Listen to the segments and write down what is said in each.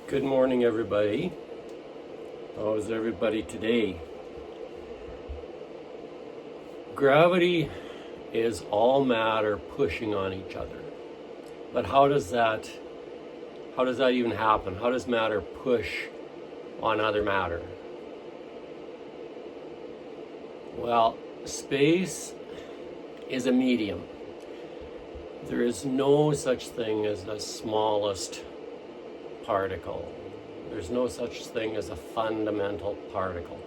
Good morning, everybody. How is everybody today? Gravity is all matter pushing on each other. But how does that even happen? How does matter push on other matter? Well, space is a medium. There is no such thing as the smallest particle. There's no such thing as a fundamental particle.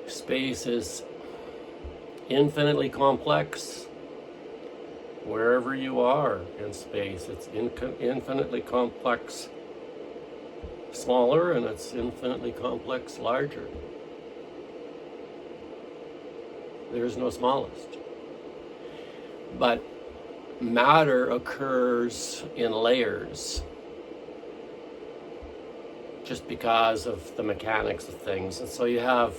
Space is infinitely complex. Wherever you are in space, it's infinitely complex smaller, and it's infinitely complex larger. There's no smallest. But matter occurs in layers just because of the mechanics of things. And so you have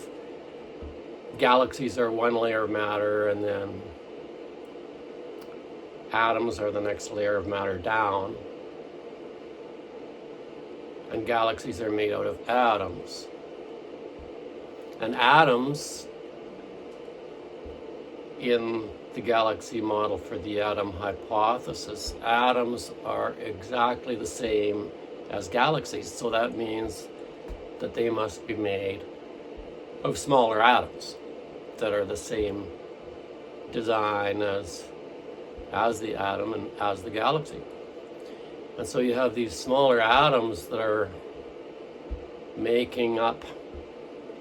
galaxies are one layer of matter, and then atoms are the next layer of matter down. And galaxies are made out of atoms. And atoms, in the galaxy model for the atom hypothesis, atoms are exactly the same as galaxies. So that means that they must be made of smaller atoms that are the same design as the atom and as the galaxy. And so you have these smaller atoms that are making up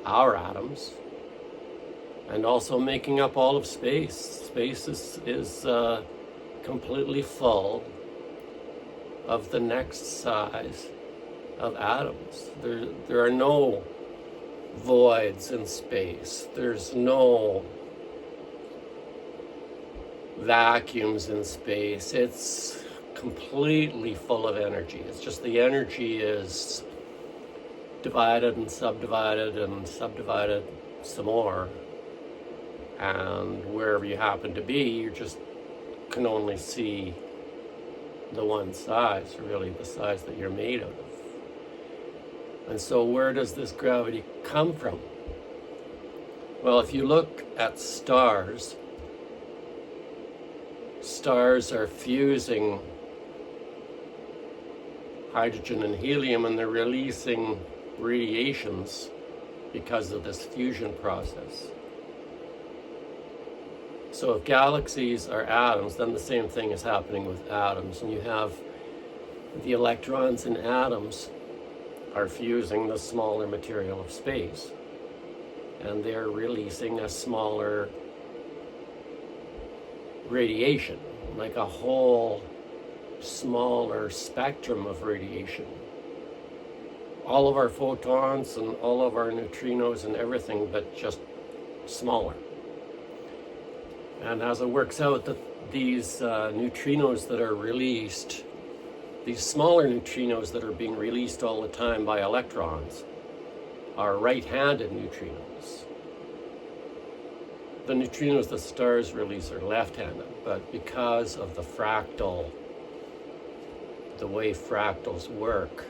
our atoms and also making up all of space. Space is completely full of the next size of atoms. There are no voids in space. There's no vacuums in space. It's completely full of energy. It's just the energy is divided and subdivided some more. And wherever you happen to be, you just can only see the one size, really the size that you're made of. And so where does this gravity come from? Well, if you look at stars, stars are fusing hydrogen and helium, and they're releasing radiations because of this fusion process. So if galaxies are atoms, then the same thing is happening with atoms. And you have the electrons in atoms are fusing the smaller material of space. And they're releasing a smaller radiation, like a whole smaller spectrum of radiation. All of our photons and all of our neutrinos and everything, but just smaller. And as it works out, that these neutrinos that are released, these smaller neutrinos that are being released all the time by electrons, are right-handed neutrinos. The neutrinos the stars release are left-handed, but because of the way fractals work,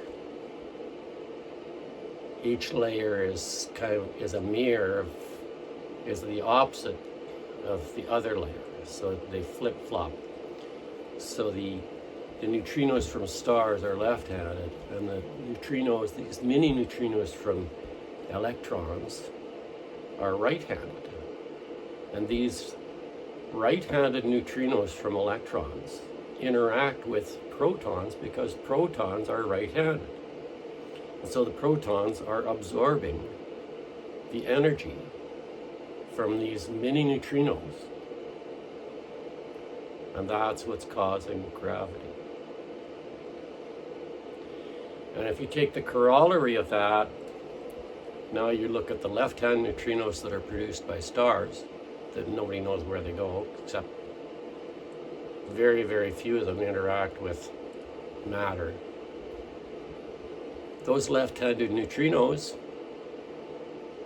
each layer is a mirror is the opposite of the other layer, so they flip-flop. So the neutrinos from stars are left-handed, and the neutrinos, these mini neutrinos from electrons, are right-handed. And these right-handed neutrinos from electrons interact with protons because protons are right-handed. And so the protons are absorbing the energy from these mini neutrinos. And that's what's causing gravity. And if you take the corollary of that, now you look at the left-hand neutrinos that are produced by stars, that nobody knows where they go, except very, very few of them interact with matter. Those left-handed neutrinos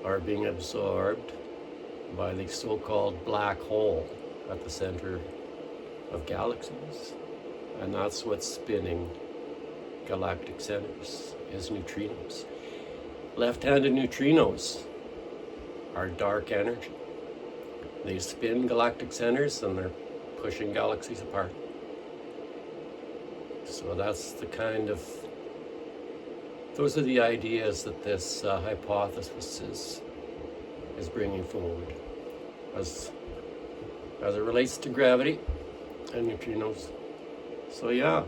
are being absorbed by the so-called black hole at the center of galaxies. And that's what's spinning galactic centers is neutrinos. Left-handed neutrinos are dark energy. They spin galactic centers and they're pushing galaxies apart. So that's the kind of, those are the ideas that this hypothesis is bringing forward as it relates to gravity and neutrinos. So yeah,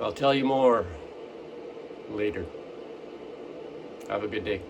I'll tell you more later. Have a good day.